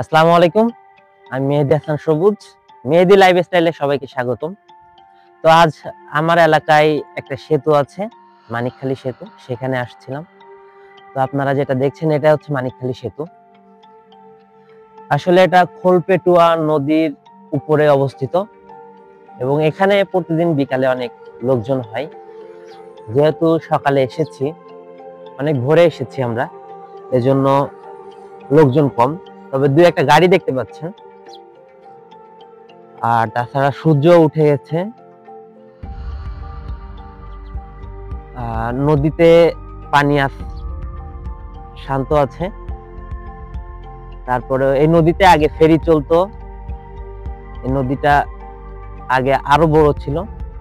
আসসালামু আলাইকুম। আমি মেহেদী হাসান সবুজ। মেহেদী লাইফস্টাইলে সবাইকে স্বাগতম। তো আজ আমার এলাকায় একটা সেতু আছে, মানিকখালী সেতু। সেখানে আসছিলাম। তো আপনারা যেটা দেখছেন এটা হচ্ছে মানিকখালী সেতু। আসলে এটা খোলপেটুয়া নদীর উপরে অবস্থিত এবং এখানে প্রতিদিন বিকালে অনেক লোকজন হয়। যেহেতু সকালে এসেছি, অনেক ভোরে এসেছি আমরা, এজন্য লোকজন কম। তবে দুই একটা গাড়ি দেখতে পাচ্ছেন। আর তাছাড়া সূর্য উঠে গেছে। নদীতে পানি শান্ত আছে। তারপরে এই নদীতে আগে ফেরি চলতো। এই নদীটা আগে আরো বড় ছিল,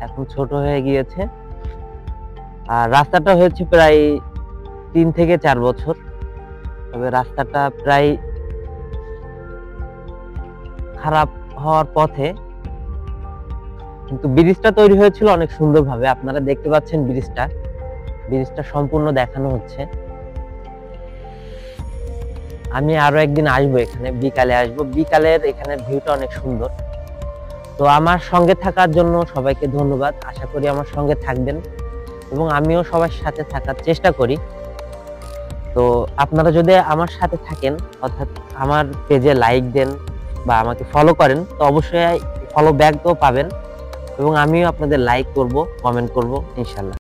এখন ছোট হয়ে গিয়েছে। আর রাস্তাটা হয়েছে প্রায় 3 থেকে 4 বছর। তবে রাস্তাটা প্রায় খারাপ হওয়ার পথে, কিন্তু ব্রিজটা তৈরি হয়েছিল অনেক সুন্দরভাবে। আপনারা দেখতে পাচ্ছেন ব্রিজটা সম্পূর্ণ দেখানো হচ্ছে। আমি আরো একদিন আসবো, এখানে বিকালে আসবো। বিকালের এখানে ভিউটা অনেক সুন্দর। তো আমার সঙ্গে থাকার জন্য সবাইকে ধন্যবাদ। আশা করি আমার সঙ্গে থাকবেন এবং আমিও সবার সাথে থাকার চেষ্টা করি। তো আপনারা যদি আমার সাথে থাকেন, অর্থাৎ আমার পেজে লাইক দেন বা আমাকে ফলো করেন, তো অবশ্যই ফলো ব্যাক তো পাবেন এবং আমিও আপনাদের লাইক করব, কমেন্ট করব ইনশাল্লাহ।